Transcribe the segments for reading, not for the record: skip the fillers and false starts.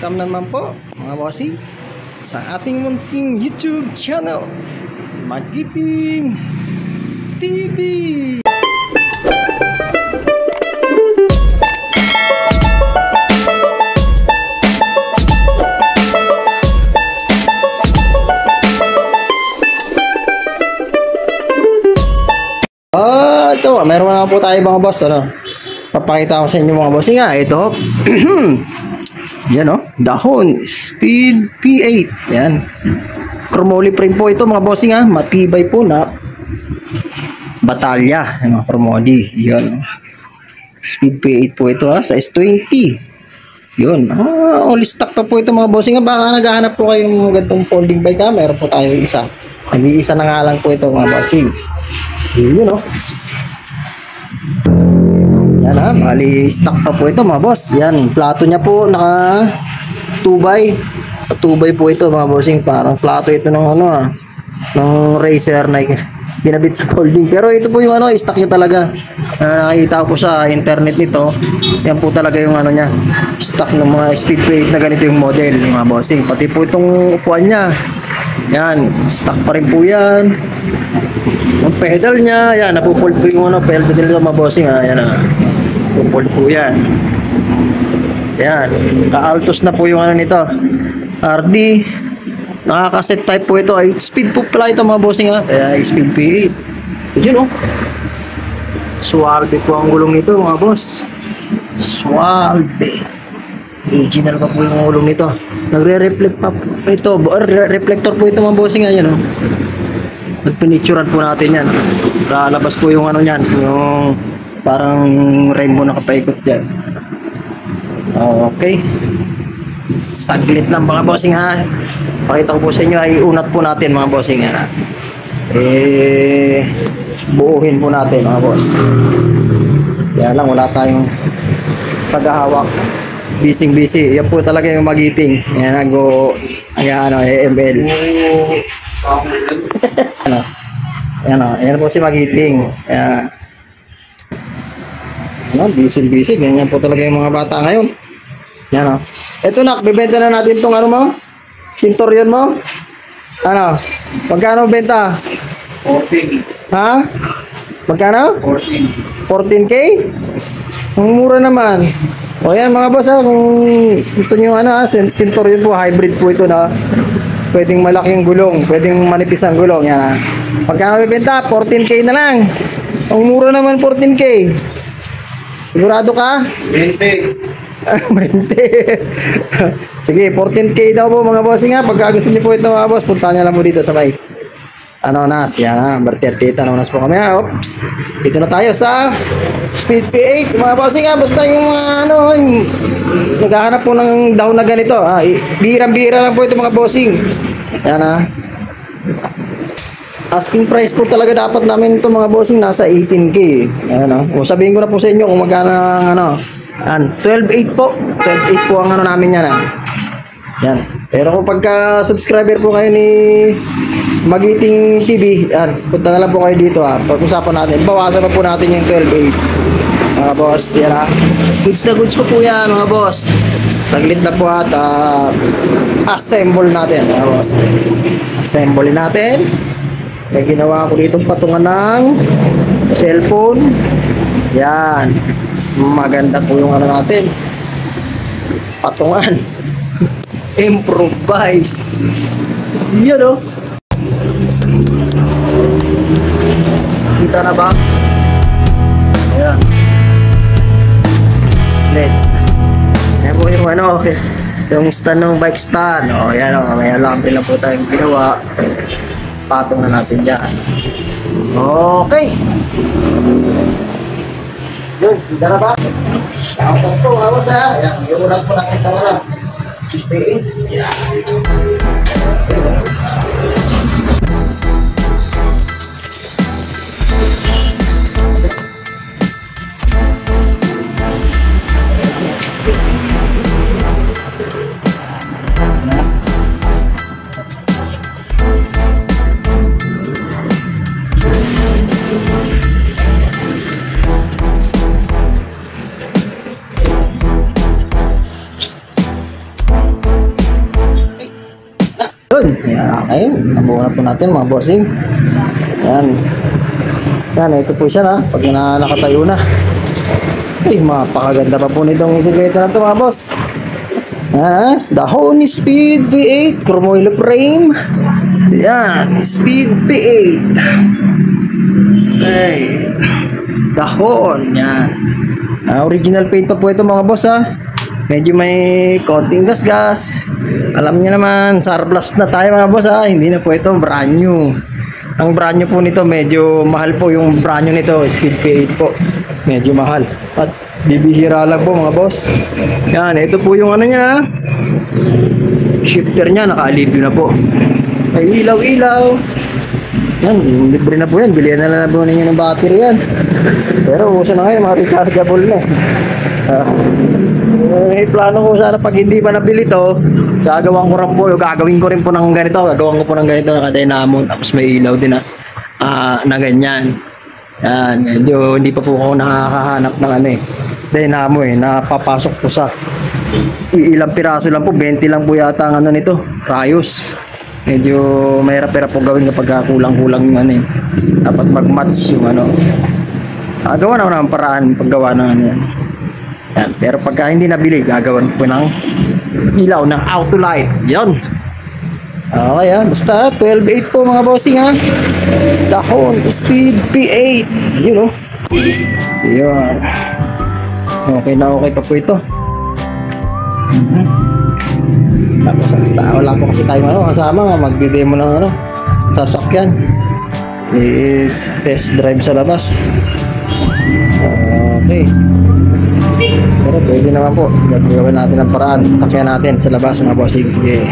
Welcome naman po mga bossing sa ating munting YouTube channel, Magiting TV. Ito, meron na po tayo mga boss. Papakita ko sa inyo mga bossing ito. Yan dahon Speed P8. Yan. Chromoly frame po ito mga bossing matibay po na batalya. Mga chromoly. Yan. Speed P8 po ito size 20. Yun. All stock pa po ito mga bossing baka naghahanap po kayong ganitong folding bike meron po tayo isa. Nag-iisa na nga lang po ito mga bossing. Yun Yan bali stock pa po ito mga boss. Yan, plato niya po naka 2x po ito mga bossing. Parang plato ito ng ng racer na dinabit sa folding. Pero ito po yung stock niya talaga. Nakita ko sa internet nito. Yan po talaga yung niya. Stock ng mga Speedway na ganito yung model mga bossing. Pati po itong upuan niya. Yan, stock pa rin po yan. Yung pedal niya, yan, napufold po yung pedal nito mga bossing yan napufold po yan. Yan, ka-altos na po yung nito. RD, nakakaset type po ito. 8 speed po pala ito mga bossing kaya speed P8. Yun Sualbe po ang gulong nito mga boss. Sualbe. Original pa po yung gulong nito. Nagre-reflect pa po ito. Reflector po ito mga bossing yan Nagpinicturan po natin yan. Lalabas po yung niyan, yung parang rainbow na kapaikot dyan. Okay. Saglit lang mga bossing Pakita ko po sa inyo unat po natin mga bossing buuhin po natin mga boss. Kaya lang wala tayong paghahawak. Busy. Yan po talaga yung magiting. Yan AML. Ayan po si magiting. Busy. Ganyan po talaga yung mga bata ngayon. Yan Ito bibenta na natin tong mo? Sintorion mo? Magkano benta? 14. Magkano? 14. 14K? Ang mura naman. O yan mga boss kung gusto niyo Centurion po, hybrid po ito pwedeng malaking gulong, pwedeng manipis ang gulong yan Pagkano bibenta? 14K na lang. Ang mura naman 14K. Sigurado ka? 20. 20. Sige, 14K daw po mga bossing pagka gusto niyo po ito mga boss, punta niyo lang po dito sa may number 38 Anonas po kami Oops. Dito na tayo sa Speed P8 mga bossing basta yung naghahanap po ng dahon na ganito bihirang-bihira lang po ito mga bossing. Yan asking price po talaga dapat namin ito mga bossing nasa 18K. Sabihin ko na po sa inyo kung magkano 12.8 po. 12.8 po ang namin yan Yan. Pero kung pagka subscriber po kayo ni Magiting TV, punta na lang po kayo dito pag-usapan natin. Bawasan pa po natin yung 12.8 mga boss. Yan goods na goods po yan mga boss. Saglit na po assemble natin mga boss. Assemble natin. May ginawa ko dito patungan ng cellphone. Yan. Maganda po yung natin. Patungan. Improvise. Yan Kita na ba? Ayan. Let's. Ayan po yung yung stand ng bike stand. Yan may alarm lang po tayong ginawa. Patong na natin dyan. Okay. Yun, kita na ba? Shoutout po, awas Ayan, yung ulang po nakita mo na. Speed 8. Yan. Okay, nabuo na po natin mga bossing. Yan. Yan, ito po siya na. Pag nakatayo na. Ay, mapakaganda pa po nitong sikleta na ito mga boss. Yan, the Honey Speed V8 Chromoilo frame. Yan, Speed V8. Okay. Dahon. Yan. Original paint pa po ito mga boss ha. Medyo may konting gas-gas. Alam niyo naman, surplus na tayo mga boss ha. Hindi na po ito brand new. Ang brand new po nito, medyo mahal po yung brand new nito. Speed P8 po. Medyo mahal. At bibihira lang po mga boss. Yan, ito po yung ano niya. Shifter niya, naka-alibyo na po. May ilaw-ilaw. Yan, libre na po yan. Bilihan na lang po ninyo ng battery yan. Pero uso na ngayon, mga rechargeable na eh. Plano ko sana pag hindi pa nabili to, gagawin ko rin po, gagawin ko rin po ng ganito, gagawin ko po ng ganito na dynamo, tapos may ilaw din na ganyan. Yan, medyo hindi pa po ako nakakahanap ng ano eh, dynamo eh, napapasok po sa ilang piraso lang po, 20 lang po yata ang ano nito, rayos. Medyo mahirap-hirap po gawin kapag kulang-kulang yung ano eh, dapat mag-match yung ano. Gawa na ng paraan paggawa ng ano yan. Yan. Pero pagka hindi nabili, gagawin po ng ilaw ng Autolite. Yan. Okay ha. Basta 12.8 po mga bossing ha. Dahon Speed P8. Yun o. Yan. Okay na okay pa po ito. Tapos wala po kasi tayong ano, kasama magbe-demo ng ano, sasakyan. I-test drive sa labas. Okay. Pero pwede naman po, gagawin natin ang paraan, sakyan natin sa labas mga bossing. Sige.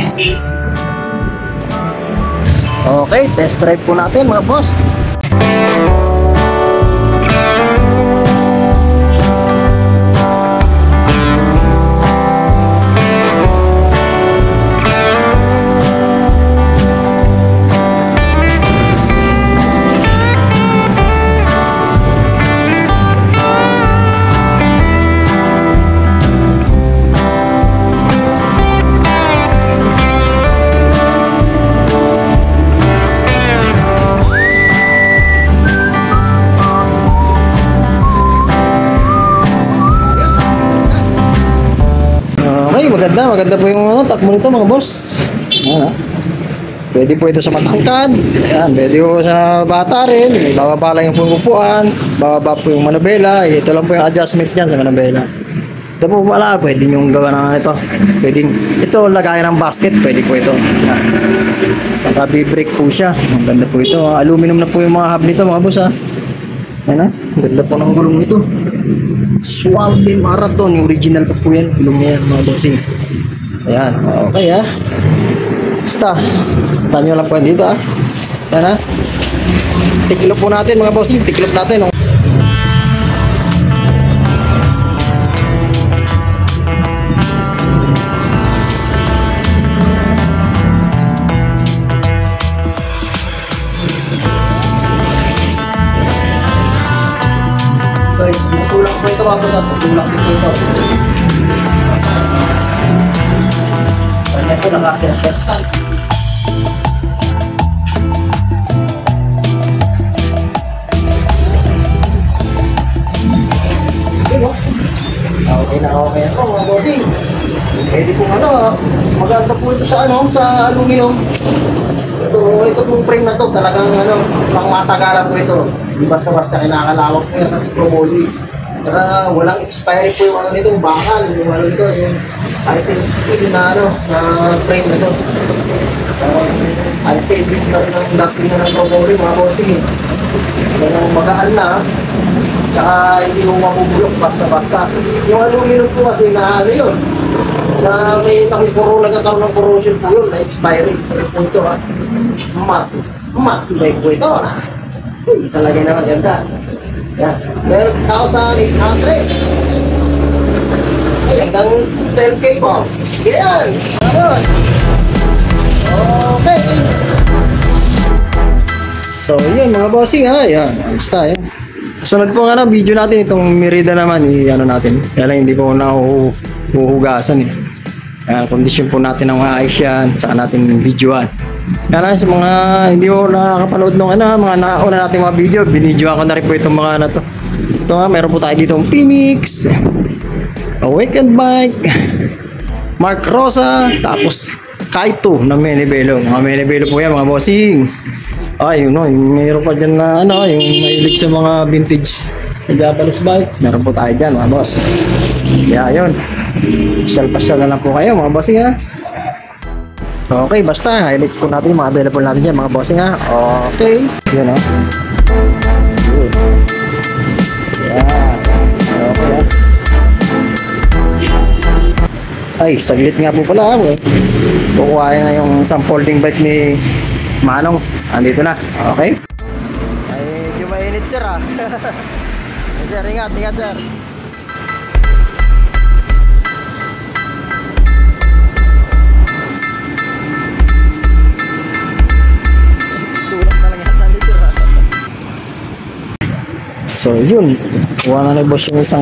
Okay, test drive po natin mga boss. Maganda po yung ano, takbo nito mga boss. Ayan, pwede po ito sa matangkad. Ayan, pwede po sa bata rin. Bababa lang yung upuan, bababa po yung manubela. Ito lang po yung adjustment dyan sa manubela. Ito po pala, pwede yung gawa ng ito. Pwede ito lagayan ng basket, pwede po ito. Naka-B-brake po siya. Maganda po ito. Aluminum na po yung mga hub nito mga boss ha. Ayan, ganda po ng gulong nito. Swampy Marathon, yung original pa po yan. Gulong niya mga bossing. Ayan, okay ha. Basta, tanyo lang po yan dito ha. Ayan ha. Tiklop po natin mga bossing, tiklop natin. Okay, tulak po ito mga boss ha. Tulak po ito. Kanya po nakaselfie stand. Okay na okay ako mga bossing. Pwede po ano, maganda po ito sa ano, sa aluminum. Ito pong frame na to, talagang ano, pang matagalan po ito. Hindi basta-basta kinakalawak po yan kasi chromoly. Saka walang expiry po yung ano nito, yung bakal, yung ano nito, yung item steel na ano, na frame na ito. Item na ng dating na ng chromoly mga bossing. Kaya magaan na, saka hindi mo mabubulok basta-basta. Yung aluminum po kasi na ano yun, na may nagkakaroon ng corrosion po yun, na expiry. Pero po ito ha, like po ito ha. Talaga naman ganda. Yan, 12,800. Ay, hanggang 12K po. Yan, vamos. Okay. So yun mga bossing ha, yan, basta yun. Sunod po nga na video natin itong Merida naman, i-ano natin. Kaya lang hindi po na uhugasan eh. Kondisyon po natin ng maayos yan, saka natin videoan. Yan sa mga hindi ko nakakapanood ng mga nauna nating mga video, binidyoan ko na rin po itong mga na to. Ito nga, meron po tayo dito Phoenix, Awakened Bike, Mark Rosa, tapos Kaito na Menebelo. Mga Menebelo po yan mga bossing. Ay, mayroon pa dyan na yung mahilig sa mga vintage na Japanese bike. Meron po tayo dyan mga boss. Kaya yun, pasyal-pasyal na lang po kayo mga bossing ha. Okay, basta highlights po natin yung mga available natin dyan mga bossing ha. Okay, yun ha. Good. Yeah. Okay ha. Ay, saglit nga po pala ha. Kukuhain na yung isang folding bike ni Manong. Andito na. Okay. Ay, medyo mainit sir ha. Sir, ingat sir. So yun, kuha na ni boss yung isang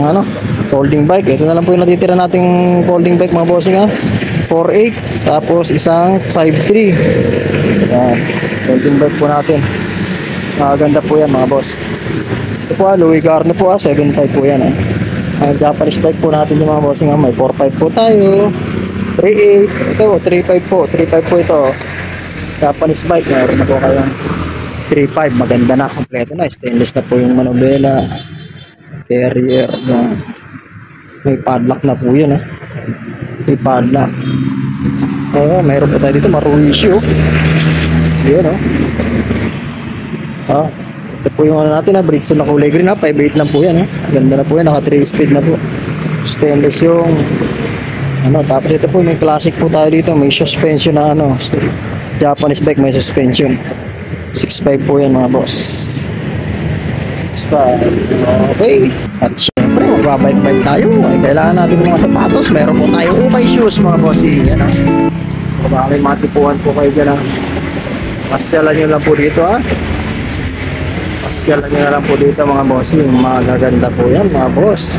folding bike. Ito na lang po yung natitira nating folding bike mga bossing ha. 4.8 tapos isang 5.3. Yan, folding bike po natin. Maganda po yan mga boss. Ito po Louis Garner po 7.5 po yan Japanese bike po natin yung mga bossing may 4.5 po tayo, 3.8, ito 3.5 po, 3.5 po ito. Japanese bike, meron na po kayong 3.5, maganda na, kompleto na, stainless na po yung manubela, carrier, yan. May padlock na po yun may padlock. Mayroon po tayo dito Maruishi yun ito po yung natin Bridgestone na kulay green 5.8 lang po yan ganda na po yan, naka 3 speed na po, stainless yung tapos ito po may classic po tayo dito, may suspension na Japanese bike, may suspension 6.5 po yan mga boss. 6.5. Okay. At syempre magbabike-bike tayo. Kailangan natin mga sapatos. Meron po tayo ukay shoes mga boss. Yan baka may matipuan po kayo dyan pasyalan nyo lang po dito pasyalan nyo lang po dito mga boss. Magaganda po yan mga boss.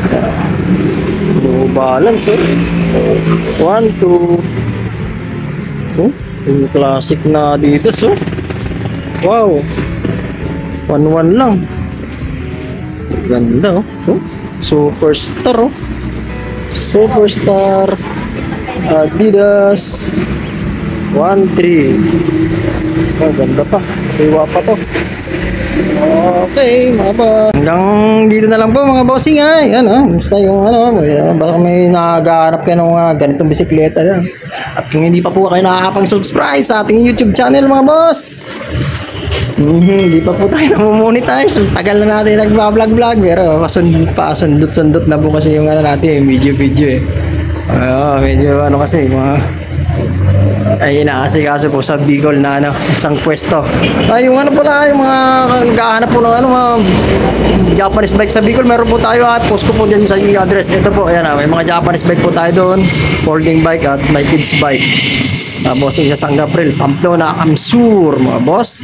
Low balance 1, 2 yung classic na dito wow, 1.1 lang. Ganda Superstar Superstar Adidas 1.3. Ganda pa, iwa pa to. Okay mga ba, hanggang dito na lang po mga bossing yan basta yung baka may nagahanap kayo ng ganitong bisikleta at kung hindi pa po kayo nakakapag-subscribe sa ating YouTube channel mga boss, hindi pa po tayo namomonetize. Tagal na natin nagbablog-vlog pero pasundot-sundot na po kasi yung natin video medyo kasi mga ay inaasikaso po sa Bicol na isang pwesto. Yung pala yung mga naghahanap po ng mga Japanese bike sa Bicol, meron po tayo post ko po dyan sa yung address. Ito po may mga Japanese bike po tayo doon, folding bike at my kids bike. Tapos sa San Gabriel, Pamplona, Amsur mga boss.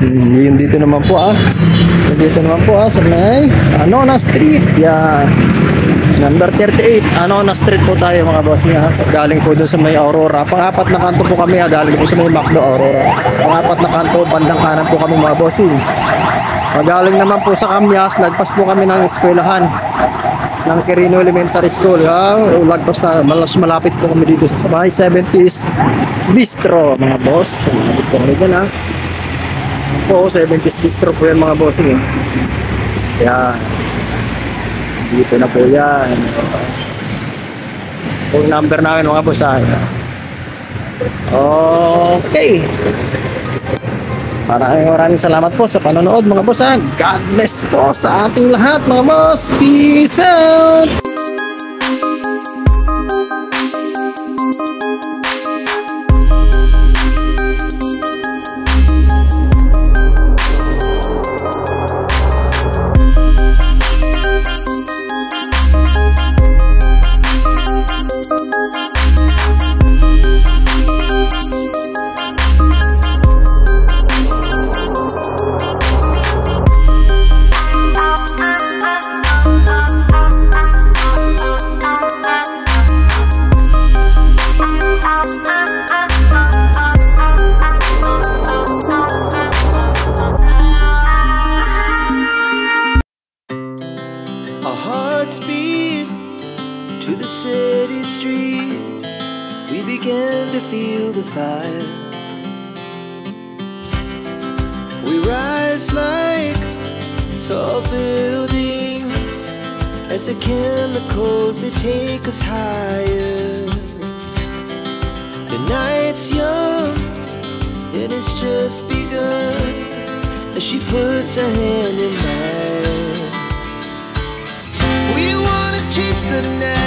Yung dito naman po sa may Anona Street yan, number 38 Anona Street po tayo mga boss galing po doon sa may Aurora. Pang-apat na kanto po kami galing po sa may Macdo Aurora. Pang-apat na kanto, bandang kanan po kami mga boss galing naman po sa Camyas, lagpas po kami ng eskwelahan ng Quirino Elementary School lagpas na, malapit po kami dito sa may 70s Bistro mga boss. Malapit po kami dyan po 70s Bistro po yan mga bossing yan, dito na po yan yung number namin mga boss okay, maraming salamat po sa panonood mga boss God bless po sa ating lahat mga boss. Peace out. begin to feel the fire. We rise like tall buildings as the chemicals, they take us higher. The night's young, it has just begun, as she puts her hand in mine. We wanna chase the night,